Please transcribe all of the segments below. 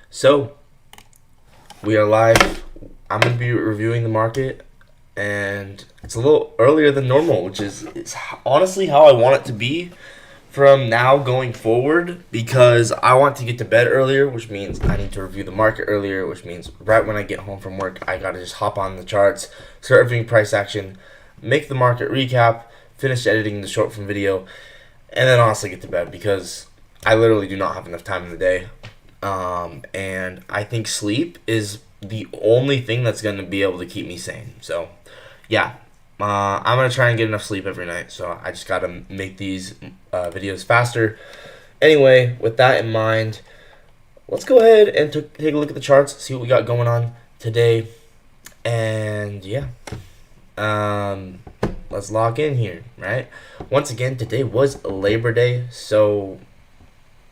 So we are live. I'm gonna be reviewing the market, and it's a little earlier than normal, which is it's honestly how I want it to be from now going forward because I want to get to bed earlier, which means I need to review the market earlier, which means right when I get home from work, I gotta just hop on the charts, start reviewing price action, make the market recap, finish editing the short form video, and then honestly get to bed because I literally do not have enough time in the day. And I think sleep is the only thing that's going to be able to keep me sane. So, yeah, I'm going to try and get enough sleep every night. So, I just got to make these videos faster. Anyway, with that in mind, let's go ahead and take a look at the charts, see what we got going on today. And, yeah, um, let's log in here, right? Once again, today was Labor Day. So,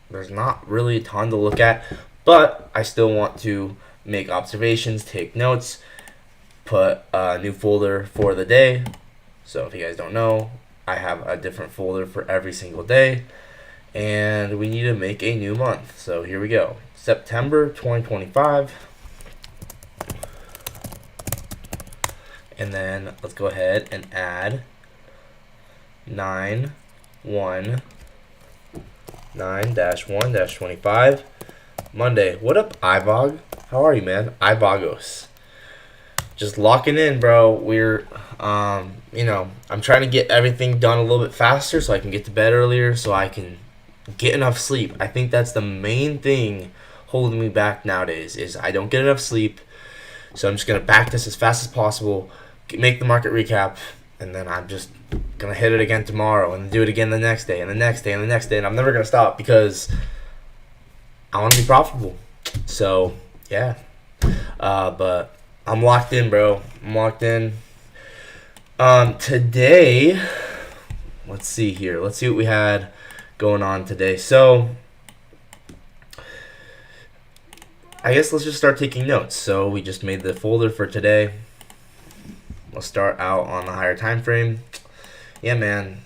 there's not really a ton to look at, but I still want to make observations, take notes, put a new folder for the day. So if you guys don't know, I have a different folder for every single day, and we need to make a new month. So here we go. September 2025. And then let's go ahead and add 9-1-25 Monday. What up, Ivog? How are you, man? Ivagos. Just locking in, bro. We're, I'm trying to get everything done a little bit faster so I can get to bed earlier so I can get enough sleep. I think that's the main thing holding me back nowadays is I don't get enough sleep. So I'm just going to back this as fast as possible, make the market recap, and then I'm just gonna hit it again tomorrow and do it again the next day and the next day and the next day, and I'm never gonna stop because I want to be profitable. So yeah, but I'm locked in, bro. I'm locked in. Today, let's see here. Let's see what we had going on today. So I guess let's just start taking notes. So we just made the folder for today. We'll start out on the higher time frame. Yeah, man,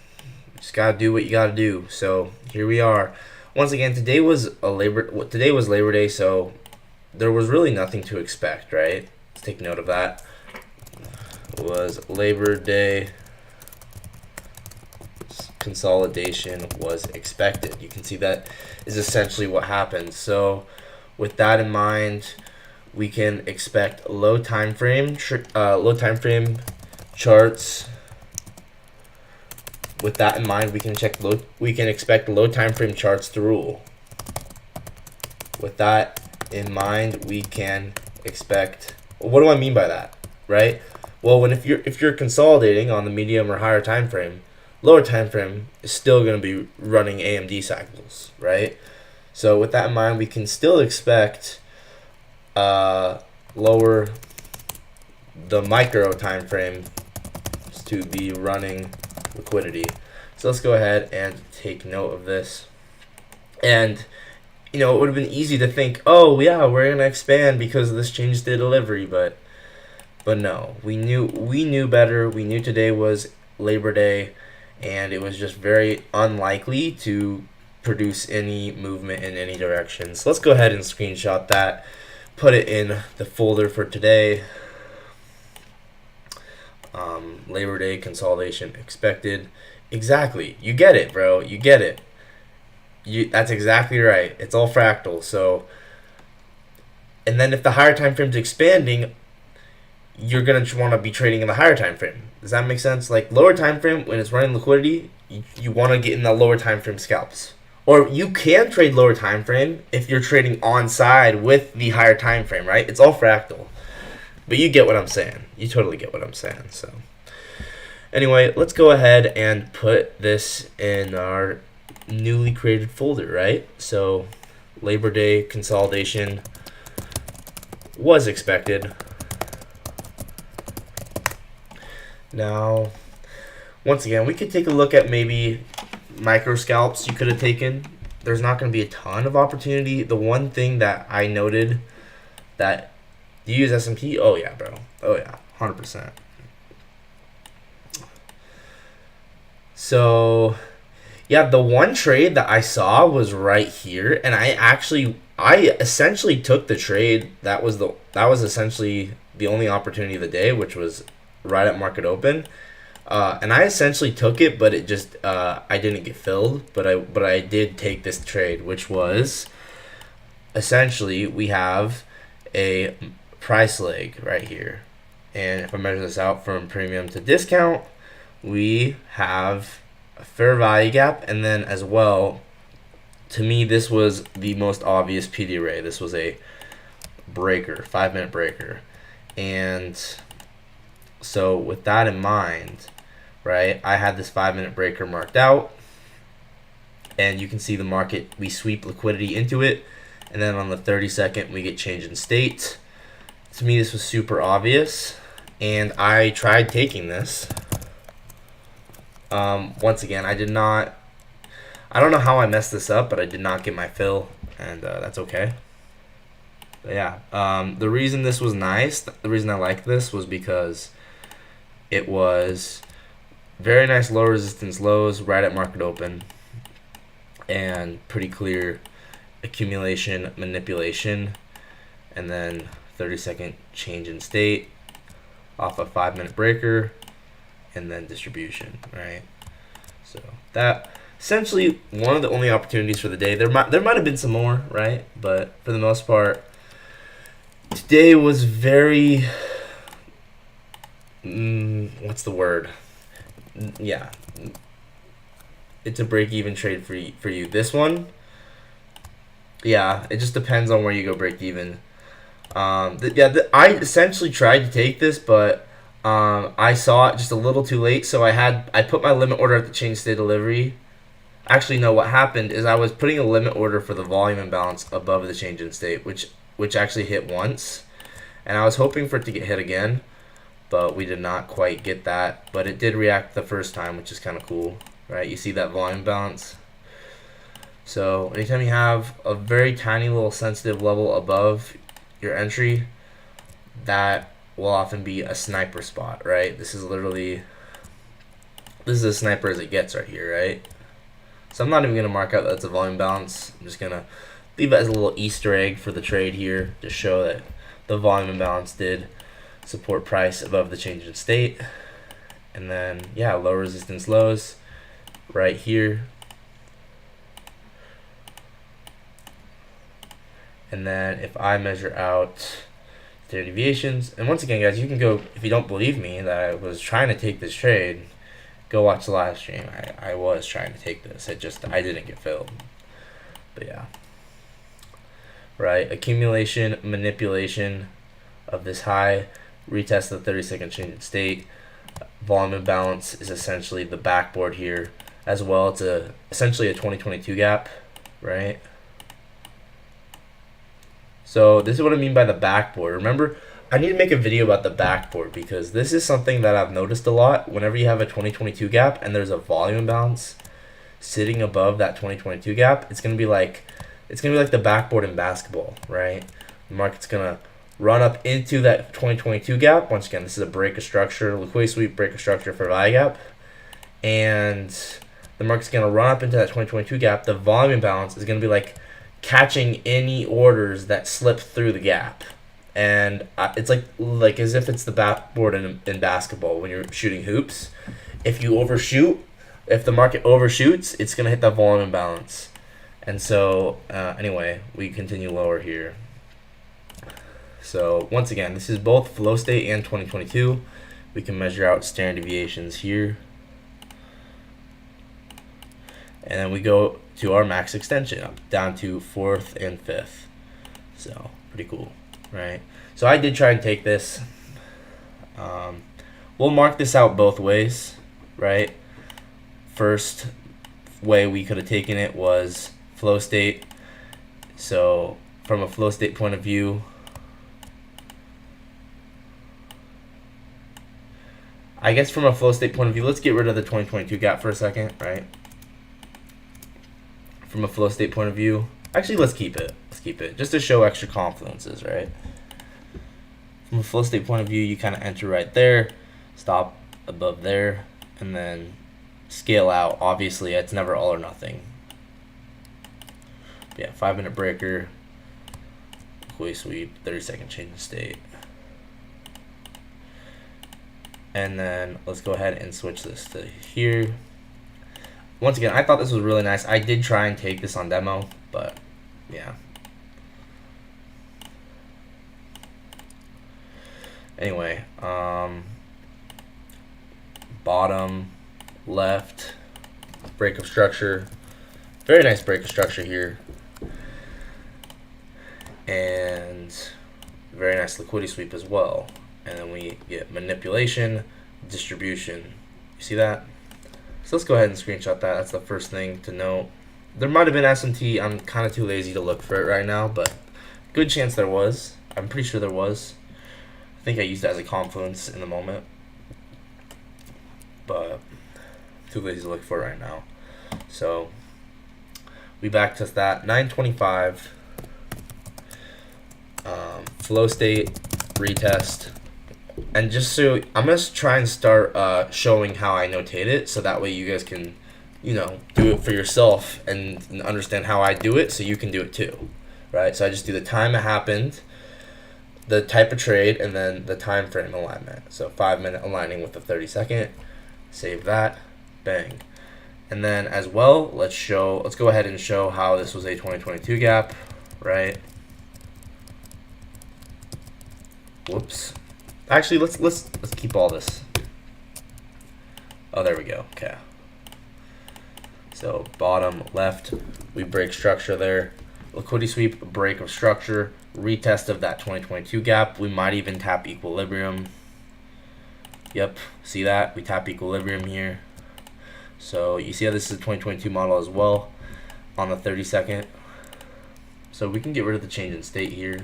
just gotta do what you gotta do. So here we are. Once again, today was Labor Day, so there was really nothing to expect, right? Let's take note of that. It was Labor Day. Consolidation was expected. You can see that is essentially what happened. So with that in mind, we can expect low time frame charts. With that in mind, we can expect low time frame charts to rule. With that in mind, we can expect. What do I mean by that? Right? Well, if you're consolidating on the medium or higher time frame, lower time frame is still going to be running AMD cycles, right? So with that in mind, we can still expect lower the micro time frame to be running liquidity. So let's go ahead and take note of this. And it would have been easy to think, oh yeah, we're gonna expand because of this change to delivery, but no, we knew better. We knew today was Labor Day, and it was just very unlikely to produce any movement in any direction. So let's go ahead and screenshot that, put it in the folder for today. Labor Day consolidation expected. Exactly. You get it, bro. You get it. That's exactly right. It's all fractal. So, and then if the higher time frame is expanding, you're gonna want to be trading in the higher time frame. Does that make sense? Like lower time frame, when it's running liquidity, you want to get in the lower time frame scalps. Or you can trade lower time frame if you're trading on side with the higher time frame, right? It's all fractal. But you get what I'm saying. You totally get what I'm saying. So anyway, let's go ahead and put this in our newly created folder, right? So Labor Day consolidation was expected. Now, once again, we could take a look at maybe micro scalps you could have taken. There's not going to be a ton of opportunity. The one thing that I noted that you use S&P? Oh yeah, bro. Oh yeah, 100%. So yeah, the one trade that I saw was right here, and I essentially took the trade. That was essentially the only opportunity of the day, which was right at market open. And I essentially took it, but it just I didn't get filled. But I did take this trade, which was essentially we have a price leg right here, and if I measure this out from premium to discount, we have a fair value gap, and then as well, to me this was the most obvious PD array. This was a breaker, 5-minute breaker, and so with that in mind, right, I had this 5-minute breaker marked out, and you can see the market, we sweep liquidity into it, and then on the 30-second we get change in state. To me this was super obvious, and I tried taking this. Once again, I don't know how I messed this up, but I did not get my fill, and that's okay. But yeah, the reason this was nice, the reason I liked this was because it was very nice low resistance lows right at market open, and pretty clear accumulation, manipulation, and then 30-second change in state off a 5-minute breaker, and then distribution, right? So that essentially one of the only opportunities for the day. There might have been some more, right? But for the most part, today was very what's the word? Yeah, it's a break-even trade for you. This one, yeah, it just depends on where you go break even. I essentially tried to take this, but I saw it just a little too late, so I put my limit order at the change state delivery. Actually, no, what happened is I was putting a limit order for the volume imbalance above the change in state, which actually hit once, and I was hoping for it to get hit again, but we did not quite get that. But it did react the first time, which is kind of cool, right? You see that volume balance. So anytime you have a very tiny little sensitive level above your entry, that will often be a sniper spot, right? This is as sniper as it gets right here, right? So I'm not even going to mark out that's a volume balance. I'm just going to leave it as a little Easter egg for the trade here to show that the volume imbalance did support price above the change in state. And then, yeah, low resistance lows right here. And then if I measure out standard deviations, and once again, guys, you can go, if you don't believe me that I was trying to take this trade, go watch the live stream. I was trying to take this. I didn't get filled. But yeah. Right, accumulation, manipulation of this high, retest of the 30-second change in state. Volume imbalance is essentially the backboard here, as well. It's essentially a 2022 gap, right? So this is what I mean by the backboard. Remember, I need to make a video about the backboard because this is something that I've noticed a lot. Whenever you have a 2022 gap and there's a volume imbalance sitting above that 2022 gap, it's gonna be like the backboard in basketball, right? The market's gonna run up into that 2022 gap. Once again, this is a breaker structure, liquidity sweep breaker structure for value gap, and the market's gonna run up into that 2022 gap. The volume imbalance is gonna be like catching any orders that slip through the gap, and it's like as if it's the backboard in basketball when you're shooting hoops. If you overshoot, if the market overshoots, it's gonna hit that volume imbalance. And so anyway, we continue lower here. So once again, this is both flow state and 2022. We can measure out standard deviations here, and then we go to our max extension up down to 4th and 5th. So pretty cool, right? So I did try and take this. We'll mark this out both ways, right? First way we could have taken it was flow state. So from a flow state point of view, I guess from a flow state point of view, let's get rid of the 2022 gap for a second, right? From a flow state point of view, actually let's keep it just to show extra confluences, right? From a flow state point of view, you kind of enter right there, stop above there, and then scale out. Obviously it's never all or nothing. Yeah, 5-minute breaker, liquidity sweep, 30-second change in state. And then let's go ahead and switch this to here. Once again, I thought this was really nice. I did try and take this on demo, but yeah. Anyway, bottom left break of structure. Very nice break of structure here. And very nice liquidity sweep as well. And then we get manipulation, distribution. You see that? So let's go ahead and screenshot that. That's the first thing to note. There might have been SMT. I'm kind of too lazy to look for it right now, but good chance there was. I'm pretty sure there was. I think I used it as a confluence in the moment, but too lazy to look for it right now. So we back test that 925 flow state retest. And just so I'm gonna try and start showing how I notate it, so that way you guys can, you know, do it for yourself and understand how I do it, so you can do it too, right? So I just do the time it happened, the type of trade, and then the time frame alignment. So 5-minute aligning with the 30-second. Save that, bang. And then as well, let's go ahead and show how this was a 2022 gap, right? Whoops. Actually, let's keep all this. Oh, there we go. Okay. So bottom left, we break structure there. Liquidity sweep, break of structure, retest of that 2022 gap. We might even tap equilibrium. Yep, see that? We tap equilibrium here. So you see how this is a 2022 model as well on the 30-second. So we can get rid of the change in state here.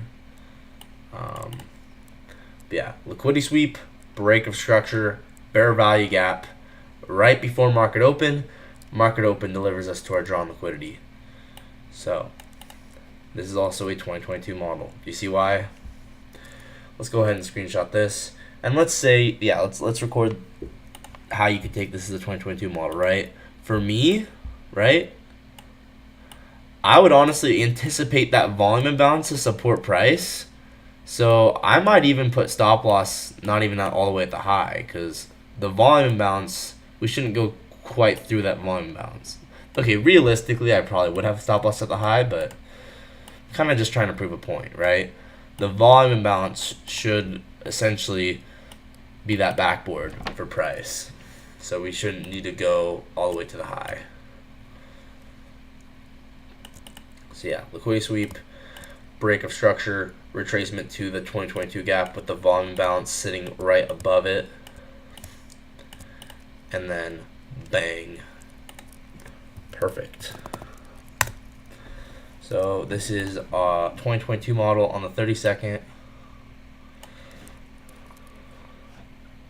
Yeah, liquidity sweep, break of structure, bear value gap, right before market open. Market open delivers us to our drawn liquidity. So this is also a 2022 model. Do you see why? Let's go ahead and screenshot this. And let's say, yeah, let's record how you could take this as a 2022 model, right? For me, right, I would honestly anticipate that volume imbalance to support price. So I might even put stop loss not even all the way at the high, because the volume imbalance, we shouldn't go quite through that volume imbalance. Okay, realistically, I probably would have stop loss at the high, but kind of just trying to prove a point, right? The volume imbalance should essentially be that backboard for price. So we shouldn't need to go all the way to the high. So yeah, liquidity sweep, break of structure, retracement to the 2022 gap with the volume balance sitting right above it, and then bang, perfect. So this is a 2022 model on the 30-second,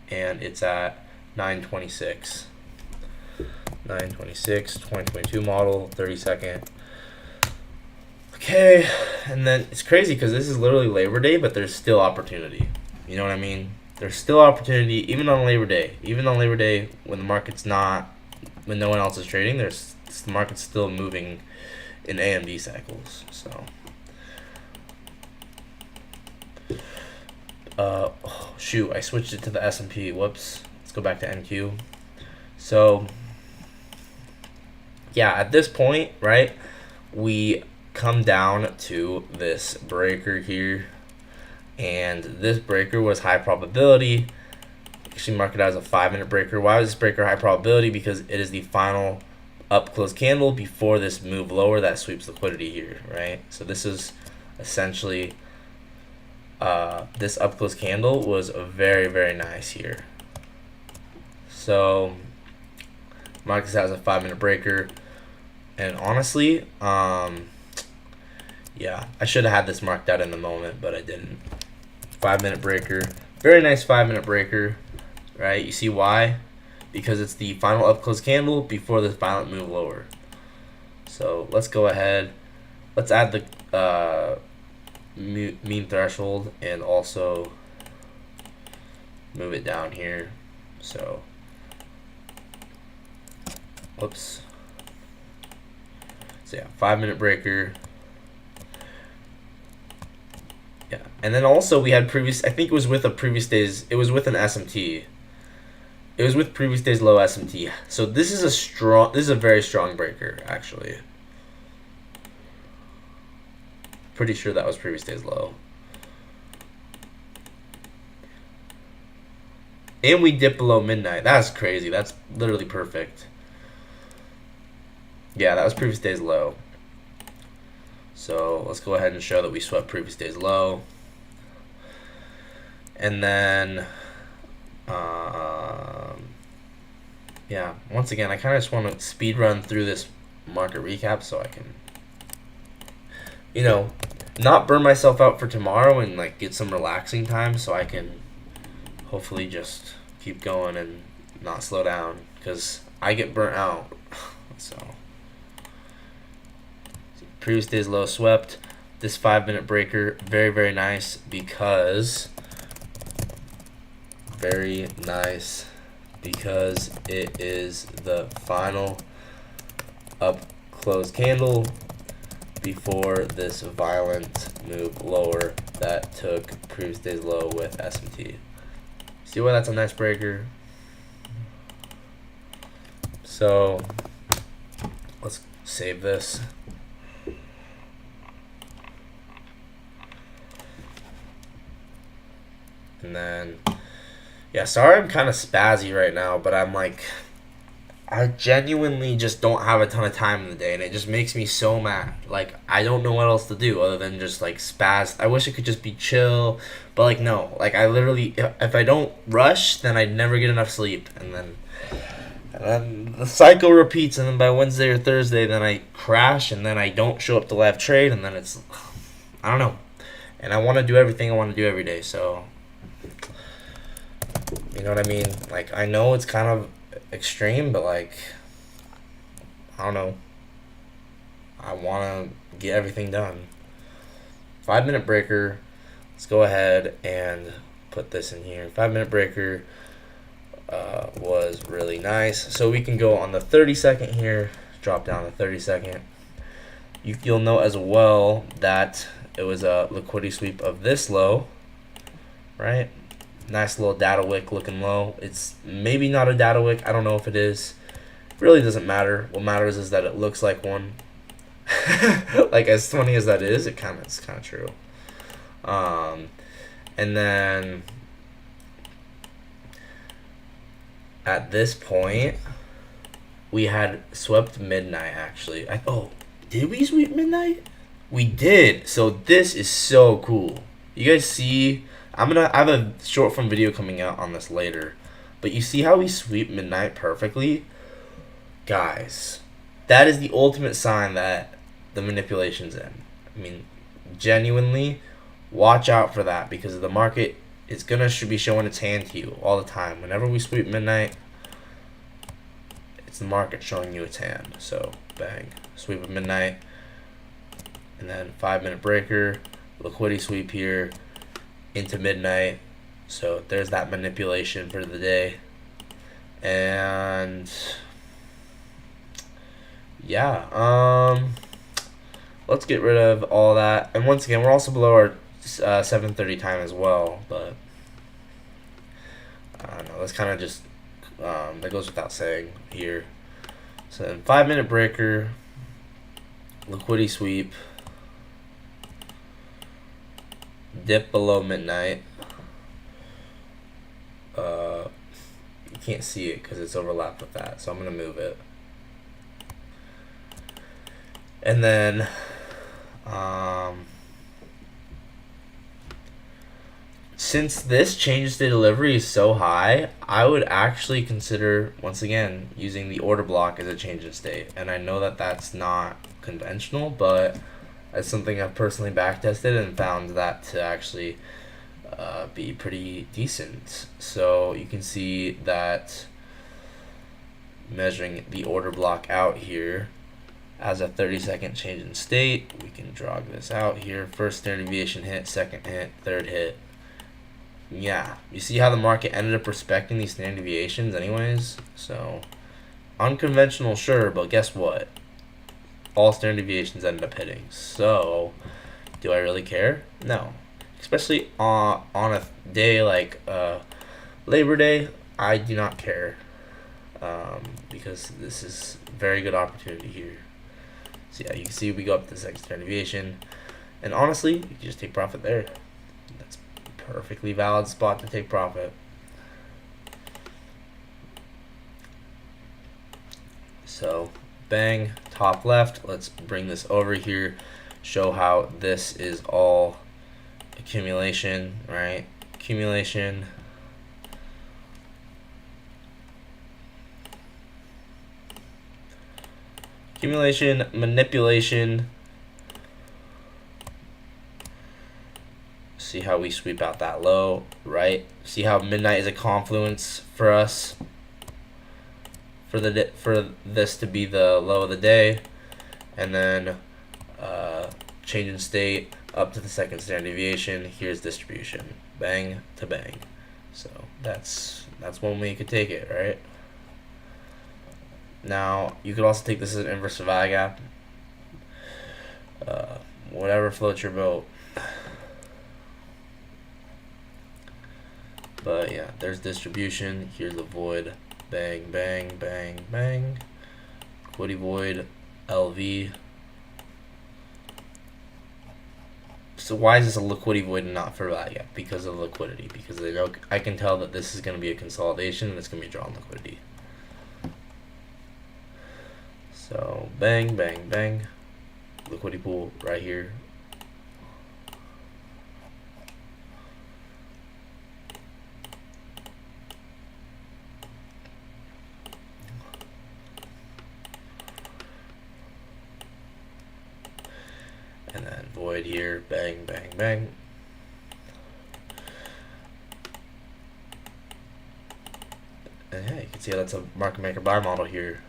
and it's at 926. 926, 2022 model, 30-second. Okay, and then it's crazy because this is literally Labor Day, but there's still opportunity. You know what I mean? There's still opportunity even on Labor Day. Even on Labor Day, when the market's not, when no one else is trading, the market's still moving in AMD cycles. So, oh, shoot, I switched it to the S&P. Whoops. Let's go back to NQ. So, yeah, at this point, right, we come down to this breaker here, and this breaker was high probability. Actually mark it as a 5-minute breaker. Why was this breaker high probability? Because it is the final up close candle before this move lower that sweeps liquidity here, right? So this is essentially this up close candle was very, very nice here. So mark this as a 5-minute breaker, and honestly, yeah, I should have had this marked out in the moment, but I didn't. 5-minute breaker. Very nice 5-minute breaker, right? You see why? Because it's the final up close candle before this violent move lower. So let's go ahead. Let's add the mean threshold and also move it down here. So, whoops. So yeah, 5-minute breaker. And then also we had previous, I think it was with a previous day's, it was with an SMT. It was with previous day's low SMT. So this is a very strong breaker, actually. Pretty sure that was previous day's low. And we dip below midnight. That's crazy. That's literally perfect. Yeah, that was previous day's low. So let's go ahead and show that we swept previous day's low. And then, yeah, once again, I kind of just want to speed run through this market recap so I can, you know, not burn myself out for tomorrow and like get some relaxing time so I can hopefully just keep going and not slow down because I get burnt out. So previous day's low swept. This 5-minute breaker, very, very nice because it is the final up close candle before this violent move lower that took previous day's low with SMT. See why that's a nice breaker? So let's save this. And then, yeah, sorry I'm kind of spazzy right now, but I'm like, I genuinely just don't have a ton of time in the day, and it just makes me so mad. Like, I don't know what else to do other than just, like, spaz. I wish it could just be chill, but, like, no. Like, I literally, if I don't rush, then I'd never get enough sleep, and then the cycle repeats, and then by Wednesday or Thursday, then I crash, and then I don't show up to live trade, and then it's, I don't know. And I want to do everything I want to do every day, so, you know what I mean? Like, I know it's kind of extreme, but like, I don't know. I want to get everything done. 5-minute breaker. Let's go ahead and put this in here. 5-minute breaker was really nice. So we can go on the 30-second here. Drop down to 30-second. You'll note as well that it was a liquidity sweep of this low, right? Nice little data wick looking low. It's maybe not a data wick. I don't know if it is. It really doesn't matter. What matters is that it looks like one. Like, as funny as that is, it's kind of true. And then at this point, we had swept midnight actually. Did we sweep midnight? We did. So this is so cool. You guys see? I have a short form video coming out on this later, but you see how we sweep midnight perfectly? Guys, that is the ultimate sign that the manipulation's in. I mean, genuinely, watch out for that because the market is should be showing its hand to you all the time. Whenever we sweep midnight, it's the market showing you its hand. So, bang, sweep at midnight, and then 5-minute breaker, liquidity sweep here into midnight. So there's that manipulation for the day. And yeah, let's get rid of all that. And once again, we're also below our 7:30 time as well, but I don't know, that's kind of just that goes without saying here. So then 5-minute breaker, liquidity sweep, dip below midnight. You can't see it because it's overlapped with that, so I'm gonna move it. And then since this change to delivery is so high, I would actually consider once again using the order block as a change in state. And I know that that's not conventional, but it's something I've personally backtested and found that to actually be pretty decent. So you can see that measuring the order block out here as a 30-second change in state, we can draw this out here. First standard deviation hit, second hit, third hit. Yeah, you see how the market ended up respecting these standard deviations anyways? So unconventional, sure, but guess what? All standard deviations ended up hitting. So do I really care? No. especially on a day like Labor Day. I do not care, because this is a very good opportunity here. So yeah, you can see we go up to the second standard deviation, and honestly, you can just take profit there. That's a perfectly valid spot to take profit. So bang, top left. Let's bring this over here, show how this is all accumulation, right? Accumulation. Accumulation, manipulation. See how we sweep out that low, right? See how midnight is a confluence for us, for this to be the low of the day, and then change in state up to the second standard deviation. Here's distribution, bang to bang. So that's one way you could take it, right? Now you could also take this as an inverse value gap. Whatever floats your boat. But yeah, there's distribution. Here's the void. Bang, bang, bang, bang. Liquidity void, LV. So why is this a liquidity void and not for value gap? Because of liquidity. Because I can tell that this is going to be a consolidation and it's going to be drawn liquidity. So bang, bang, bang. Liquidity pool right here. And then void here, bang, bang, bang. And yeah, you can see how that's a market maker buy model here.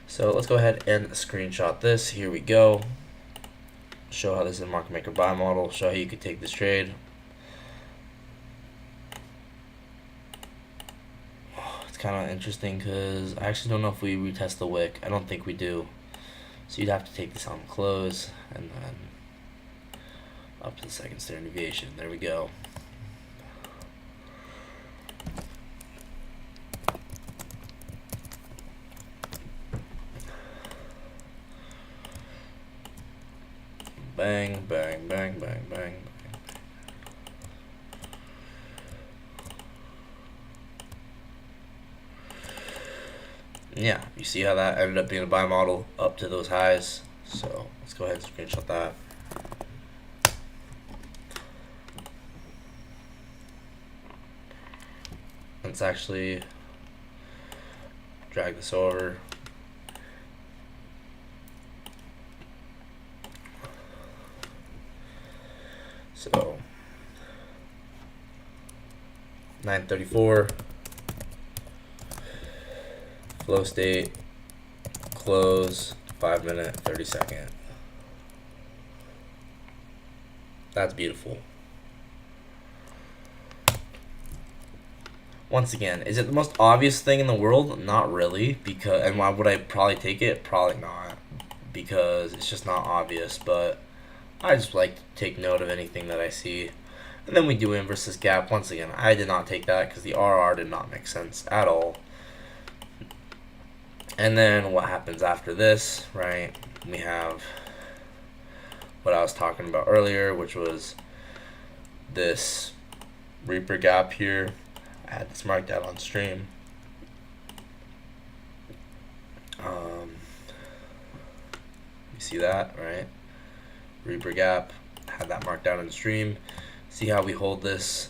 So let's go ahead and screenshot this. Here we go. Show how this is a market maker buy model. Show how you could take this trade. It's kind of interesting because I actually don't know if we retest the wick. I don't think we do. So you'd have to take this on close and then up to the second standard deviation. There we go. Bang, bang, bang, bang, bang. Yeah, you see how that ended up being a buy model up to those highs. So let's go ahead and screenshot that. Let's actually drag this over. So 934 flow state, close, 5 minute, 30-second. That's beautiful. Once again, is it the most obvious thing in the world? Not really, because, and why would I probably take it? Probably not, because it's just not obvious, but I just like to take note of anything that I see. And then we do inverse gap. Once again, I did not take that because the RR did not make sense at all. And then what happens after this, right? We have what I was talking about earlier, which was this Reaper gap here. I had this marked out on stream. You see that, right? Reaper gap, had that marked out on stream. See how we hold this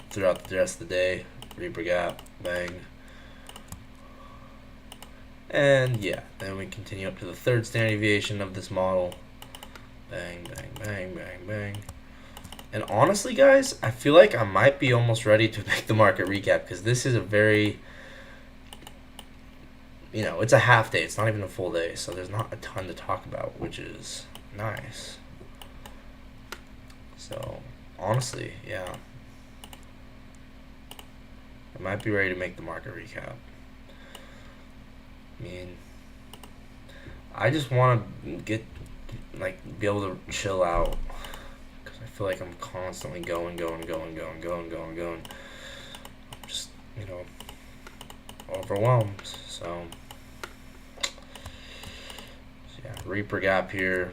throughout the rest of the day. Reaper gap, bang. And yeah, then we continue up to the third standard deviation of this model. Bang, bang, bang, bang, bang. And honestly, guys, I feel like I might be almost ready to make the market recap because this is a very, it's a half day. It's not even a full day, so there's not a ton to talk about, which is nice. So, honestly, yeah. I might be ready to make the market recap. I mean, I just want to be able to chill out because I feel like I'm constantly going. Just, overwhelmed. So yeah, Reaper gap here.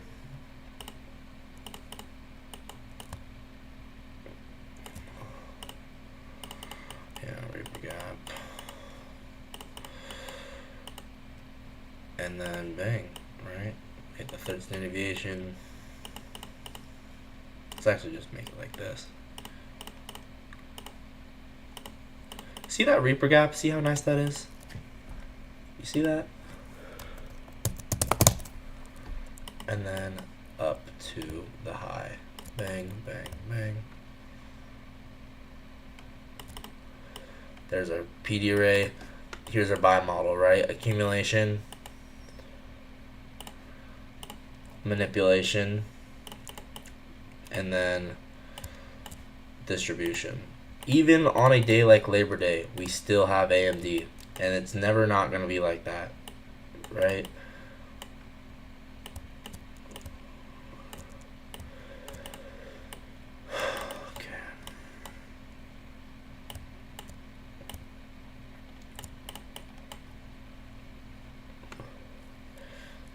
Yeah, Reaper gap. And then bang, right? Hit the third standard deviation. Let's actually just make it like this. See that Reaper gap? See how nice that is? You see that? And then up to the high. Bang, bang, bang. There's our PD array. Here's our buy model, right? Accumulation, manipulation, and then distribution. Even on a day like Labor Day, we still have AMD, and it's never not going to be like that, right? Okay.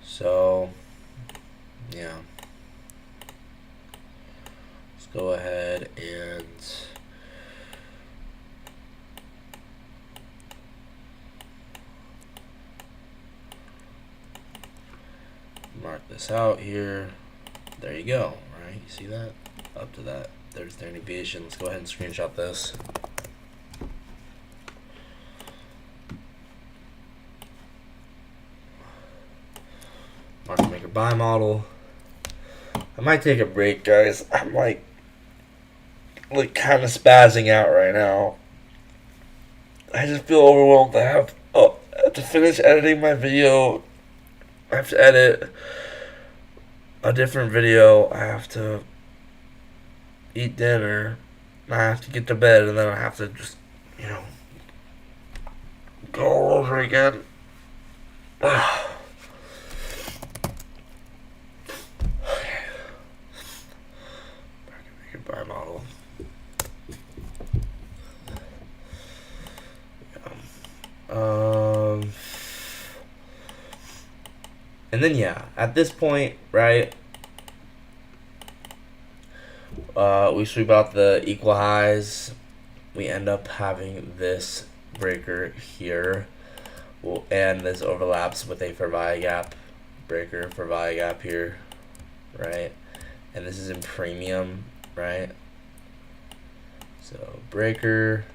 So, yeah. Let's go ahead and mark this out here. There you go, right? You see that? Up to that. There's the deviation. Let's go ahead and screenshot this. Market maker buy model. I might take a break, guys. I'm like kind of spazzing out right now. I just feel overwhelmed. I have to finish editing my video. I have to edit a different video. I have to eat dinner. I have to get to bed, and then I have to just, go all over again. Buy model. And then at this point, right, we sweep out the equal highs. We end up having this breaker here, and this overlaps with a Fervaya gap breaker, Fervaya gap here, right? And this is in premium, right? So breaker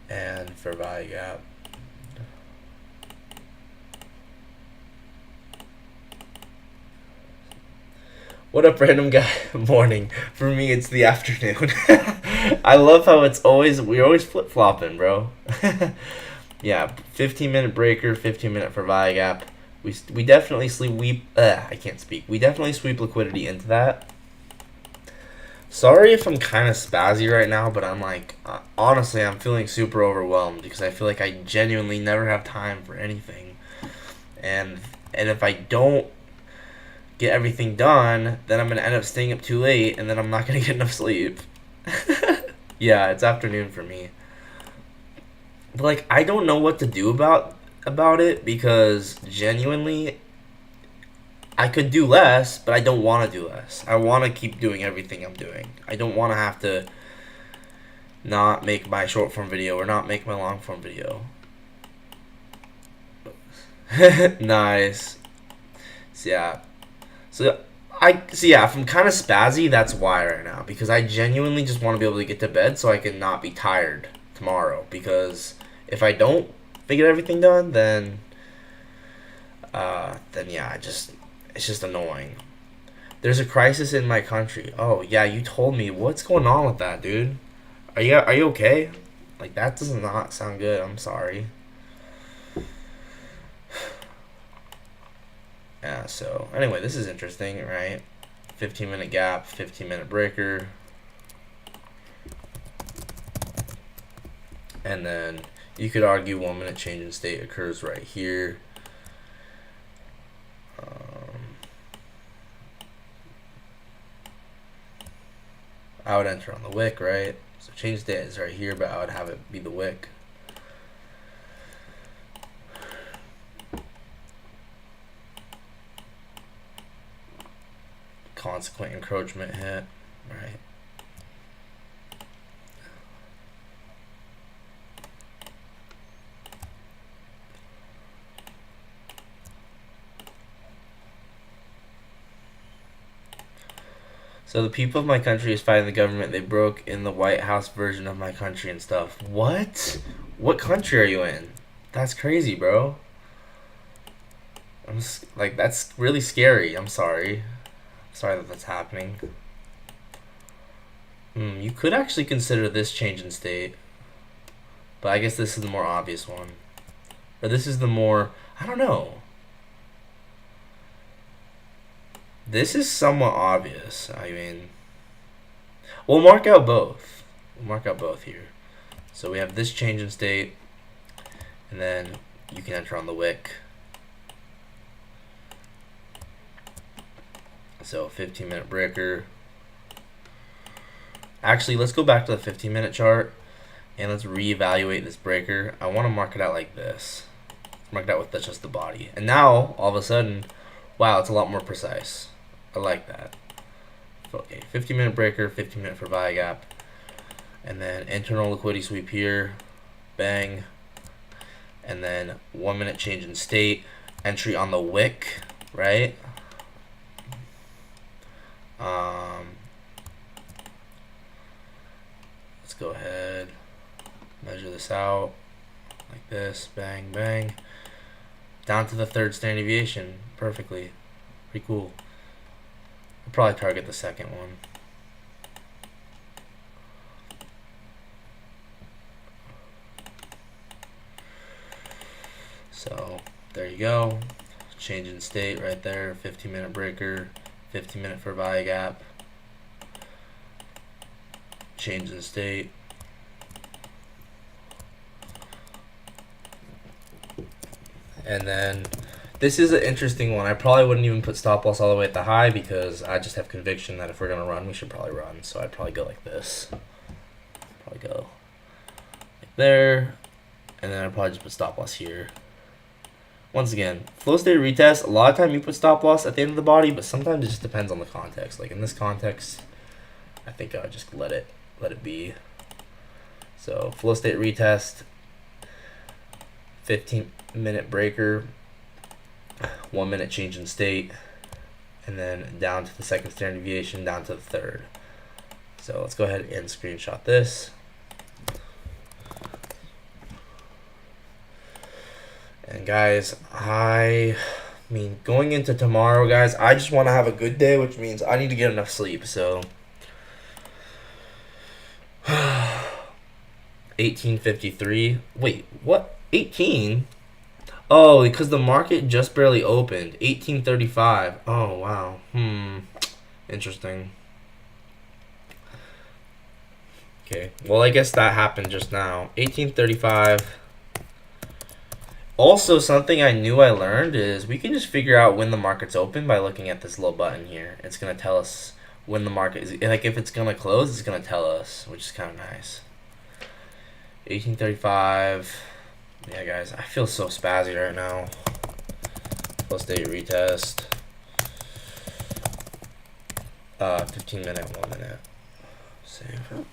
and Fervaya gap. What up, random guy? Morning. For me, it's the afternoon. I love how we're always flip-flopping, bro. Yeah, 15-minute breaker, 15-minute Fervaya gap. We definitely I can't speak. We definitely sweep liquidity into that. Sorry if I'm kind of spazzy right now, but I'm honestly, I'm feeling super overwhelmed because I feel like I genuinely never have time for anything. And if I don't get everything done, then I'm going to end up staying up too late, and then I'm not going to get enough sleep. Yeah, it's afternoon for me. But, I don't know what to do about it because genuinely I could do less, but I don't want to do less. I want to keep doing everything I'm doing. I don't want to have to not make my short form video or not make my long form video. Nice. So if I'm kind of spazzy, that's why right now, because I genuinely just want to be able to get to bed so I can not be tired tomorrow, because if I don't get everything done, then it's just annoying. There's a crisis in my country. Oh yeah, you told me. What's going on with that, dude? Are you okay? That does not sound good. I'm sorry. Yeah, so anyway, this is interesting, right? 15-minute gap, 15-minute breaker. And then you could argue 1 minute change in state occurs right here. I would enter on the wick, right? So change date is right here, but I would have it be the wick. Consequent encroachment hit, right? So the people of my country is fighting the government. They broke in the White House version of my country and stuff. What? What country are you in? That's crazy, bro. Like, that's really scary. I'm sorry. Sorry that that's happening. You could actually consider this change in state. But I guess this is the more obvious one. Or this is the more... I don't know. This is somewhat obvious. I mean... We'll mark out both. We'll mark out both here. So we have this change in state. And then you can enter on the wick. So 15-minute breaker. Actually, let's go back to the 15-minute chart. And let's reevaluate this breaker. I want to mark it out like this. Mark it out with just the body. And now, all of a sudden, wow, it's a lot more precise. I like that. Okay, 15-minute breaker, 15-minute for buy gap. And then internal liquidity sweep here. Bang. And then 1-minute change in state. Entry on the wick, right? Let's go ahead. Measure this out. Like this. Bang, bang. Down to the third standard deviation. Perfectly. Pretty cool. I'll probably target the second one. So there you go. Change in state right there. 15-minute breaker. 15-minute for buy gap. Change in state. And then this is an interesting one. I probably wouldn't even put stop loss all the way at the high because I just have conviction that if we're gonna run, we should probably run. So I'd probably go like this. Probably go like there, and then I'd probably just put stop loss here. Once again, flow state retest. A lot of time you put stop loss at the end of the body, but sometimes it just depends on the context. Like in this context, I think I would just let it be. So flow state retest. 15-minute breaker, 1-minute change in state, and then down to the second standard deviation, down to the third. So let's go ahead and screenshot this. And guys, I mean, going into tomorrow, guys, I just want to have a good day, which means I need to get enough sleep. So 1853. Wait, what? 18? Oh, because the market just barely opened. 1835. Oh, wow. Interesting. Okay. Well, I guess that happened just now. 1835. Also, something I knew I learned is we can just figure out when the market's open by looking at this little button here. It's going to tell us when the market is. Like, if it's going to close, it's going to tell us, which is kind of nice. 1835. Yeah, guys, I feel so spazzy right now. Flow state retest. 15-minute, 1-minute. Save.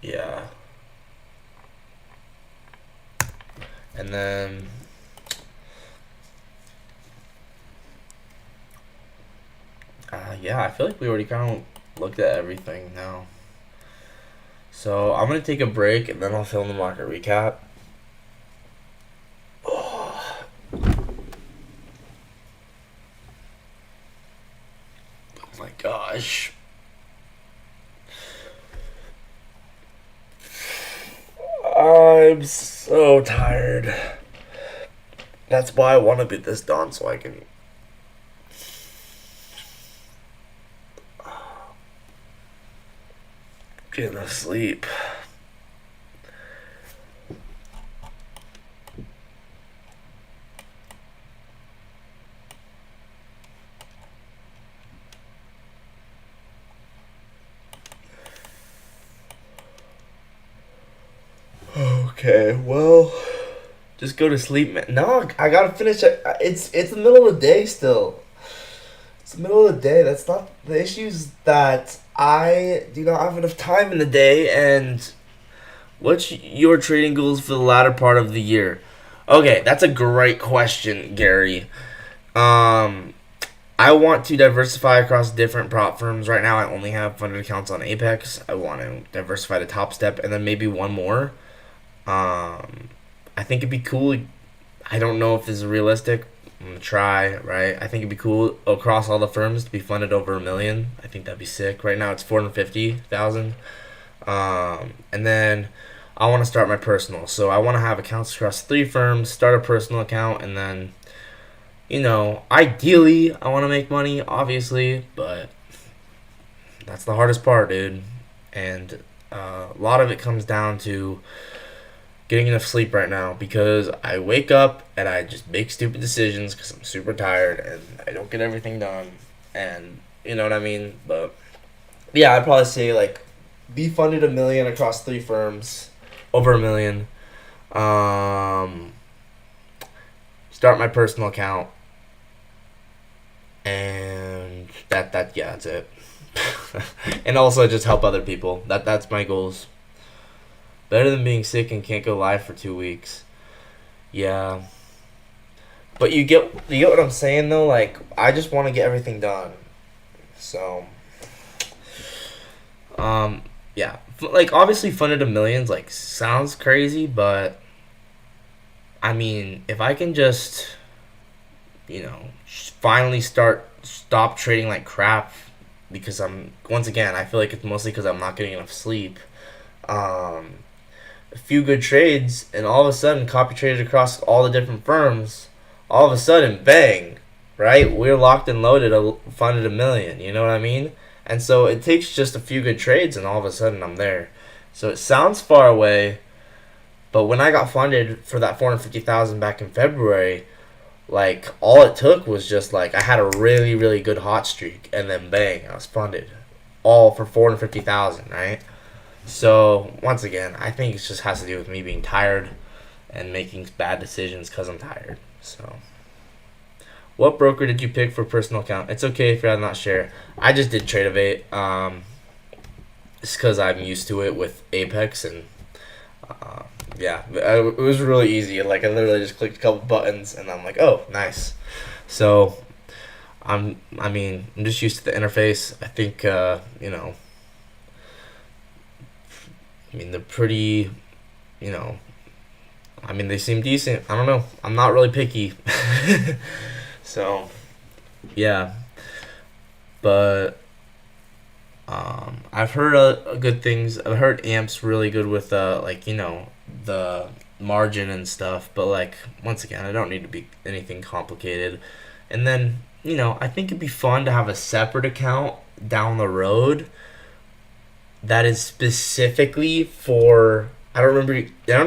Yeah. And then yeah, I feel like we already kind of looked at everything now. So I'm going to take a break and then I'll film the market recap. Oh my gosh. I'm so tired. That's why I want to get this done so I can get enough sleep. Okay, well, just go to sleep, man. No, I gotta finish it. It's the middle of the day still. It's the middle of the day. That's not the issues that I do not have enough time in the day. And what's your trading goals for the latter part of the year? Okay, that's a great question, Gary. Um, I want to diversify across different prop firms. Right now, I only have funded accounts on Apex. I want to diversify to Top Step and then maybe one more. I think it'd be cool. I don't know if this is realistic. I'm gonna try, right? I think it'd be cool across all the firms to be funded over $1 million. I think that'd be sick. Right now, it's 450,000. And then I want to start my personal. So I want to have accounts across 3 firms, start a personal account, and then, ideally, I want to make money, obviously, but that's the hardest part, dude. And a lot of it comes down to getting enough sleep right now because I wake up and I just make stupid decisions because I'm super tired and I don't get everything done. And you know what I mean? But yeah, I'd probably say like be funded $1 million across 3 firms, over $1 million. Start my personal account, and that's it. And also just help other people. That's my goals. Better than being sick and can't go live for 2 weeks. Yeah. But you get what I'm saying though? Like, I just want to get everything done. So, yeah. Like, obviously funded $1 million, like, sounds crazy, but I mean, if I can just, finally stop trading like crap because once again, I feel like it's mostly because I'm not getting enough sleep. A few good trades, and all of a sudden, copy traded across all the different firms. All of a sudden, bang, right? We're locked and loaded, funded $1 million. You know what I mean? And so it takes just a few good trades, and all of a sudden, I'm there. So it sounds far away, but when I got funded for that 450,000 back in February, like all it took was just like I had a really really good hot streak, and then bang, I was funded, all for 450,000, right? So, once again, I think it just has to do with me being tired and making bad decisions because I'm tired. So, what broker did you pick for personal account? It's okay if you're not share. I just did Tradeovate. It's because I'm used to it with Apex, and yeah, it was really easy. Like, I literally just clicked a couple buttons, and I'm like, oh, nice. So, I'm just used to the interface. I think, they're pretty, they seem decent. I don't know. I'm not really picky. So, yeah. But, I've heard good things. I've heard Amp's really good with, the margin and stuff. But, like, once again, I don't need to be anything complicated. And then, I think it'd be fun to have a separate account down the road that is specifically for, I don't know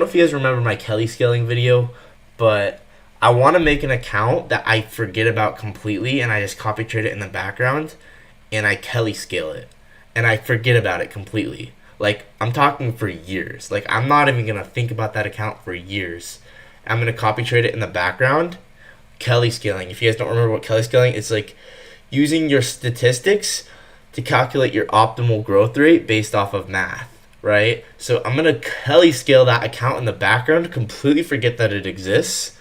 if you guys remember my Kelly scaling video, but I want to make an account that I forget about completely and I just copy trade it in the background and I Kelly scale it and I forget about it completely. Like, I'm talking for years. Like, I'm not even going to think about that account for years. I'm going to copy trade it in the background. Kelly scaling. If you guys don't remember what Kelly scaling, it's like using your statistics to calculate your optimal growth rate based off of math, right? So I'm going to Kelly scale that account in the background, completely forget that it exists.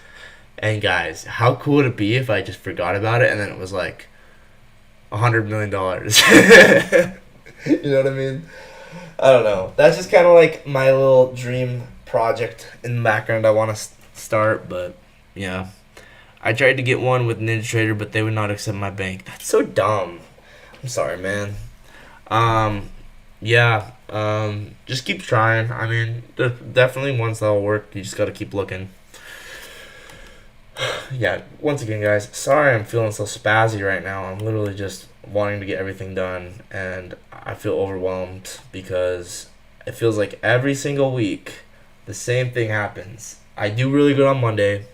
And guys, how cool would it be if I just forgot about it and then it was like $100 million? You know what I mean? I don't know. That's just kind of like my little dream project in the background I want to start, but yeah. I tried to get one with NinjaTrader, but they would not accept my bank. That's so dumb. I'm sorry, man. Just keep trying. I mean, there's definitely ones that'll work. You just gotta keep looking. Yeah, once again, guys, sorry I'm feeling so spazzy right now. I'm literally just wanting to get everything done, and I feel overwhelmed because it feels like every single week the same thing happens. I do really good on Monday,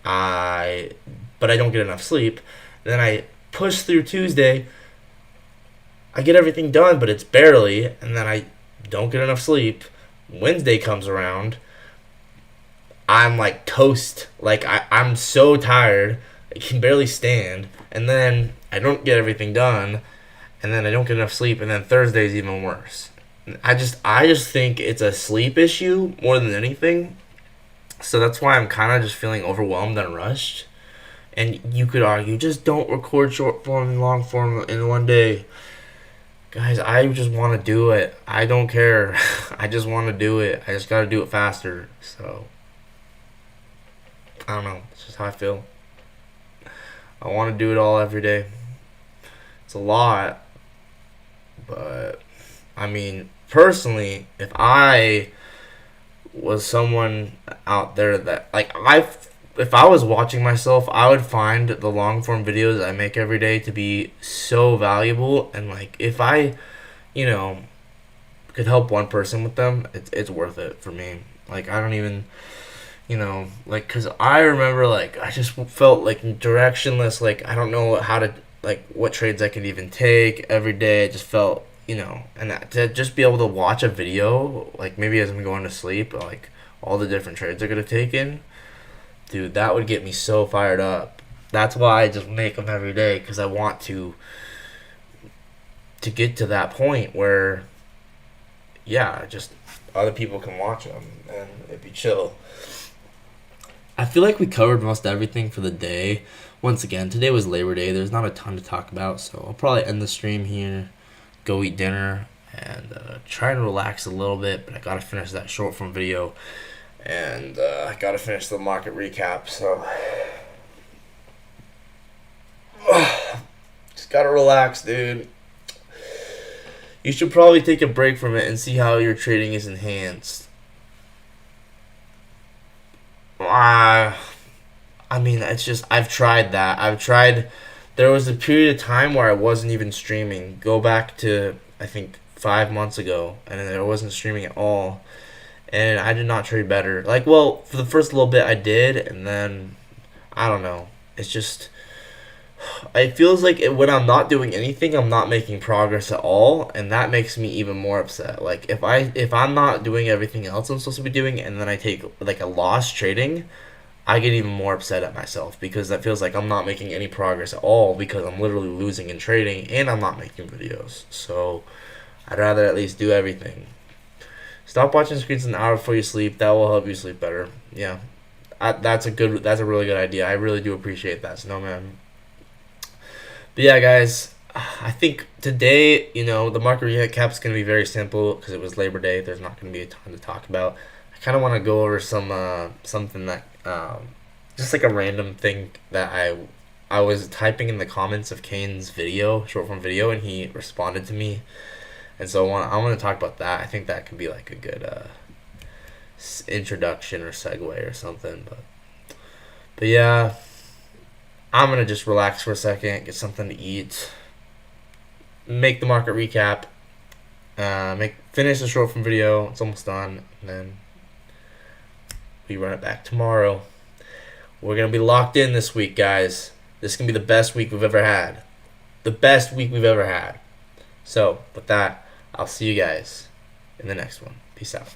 but I don't get enough sleep. Then I push through Tuesday. I get everything done, but it's barely, and then I don't get enough sleep. Wednesday comes around, I'm like toast. Like I'm so tired, I can barely stand, and then I don't get everything done, and then I don't get enough sleep, and then Thursday's even worse. I just think it's a sleep issue more than anything. So that's why I'm kind of just feeling overwhelmed and rushed. And you could argue, just don't record short form and long form in one day. Guys, I just want to do it. I don't care. I just want to do it. I just got to do it faster. So, I don't know. It's just how I feel. I want to do it all every day. It's a lot. But, I mean, personally, if I was someone out there that, like, if I was watching myself, I would find the long form videos I make every day to be so valuable. And, like, if I, you know, could help one person with them, it's worth it for me. Like, I don't even, like, because I remember, like, I just felt, like, directionless. Like, I don't know how to, like, what trades I could even take every day. I just felt, and to just be able to watch a video, like, maybe as I'm going to sleep, like, all the different trades I could have taken, dude, that would get me so fired up. That's why I just make them every day, because I want to get to that point where, yeah, just other people can watch them and it'd be chill. I feel like we covered most everything for the day. Once again, today was Labor Day. There's not a ton to talk about, so I'll probably end the stream here, go eat dinner, and try and relax a little bit. But I gotta finish that short form video, and I gotta finish the market recap. So just gotta relax, dude. You should probably take a break from it and see how your trading is enhanced. I mean, it's just, I've tried that. There was a period of time where I wasn't even streaming. Go back to, I think, 5 months ago, and I wasn't streaming at all. And I did not trade better. Like, well, for the first little bit I did, and then, I don't know. It's just, it feels like when I'm not doing anything, I'm not making progress at all, and that makes me even more upset. Like, if I'm not doing everything else I'm supposed to be doing, and then I take like a loss trading, I get even more upset at myself, because that feels like I'm not making any progress at all, because I'm literally losing in trading and I'm not making videos. So I'd rather at least do everything. Stop watching screens an hour before you sleep. That will help you sleep better. Yeah, that's a really good idea. I really do appreciate that, Snowman. But yeah, guys, I think today, the market recap is going to be very simple because it was Labor Day. There's not going to be a ton to talk about. I kind of want to go over something that, just like a random thing that I was typing in the comments of Kane's video, short form video, and he responded to me. And so I want to talk about that. I think that could be like a good introduction or segue or something. But yeah, I'm going to just relax for a second, get something to eat, make the market recap, finish the short form video. It's almost done. And then we run it back tomorrow. We're going to be locked in this week, guys. This is going to be the best week we've ever had. The best week we've ever had. So, with that, I'll see you guys in the next one. Peace out.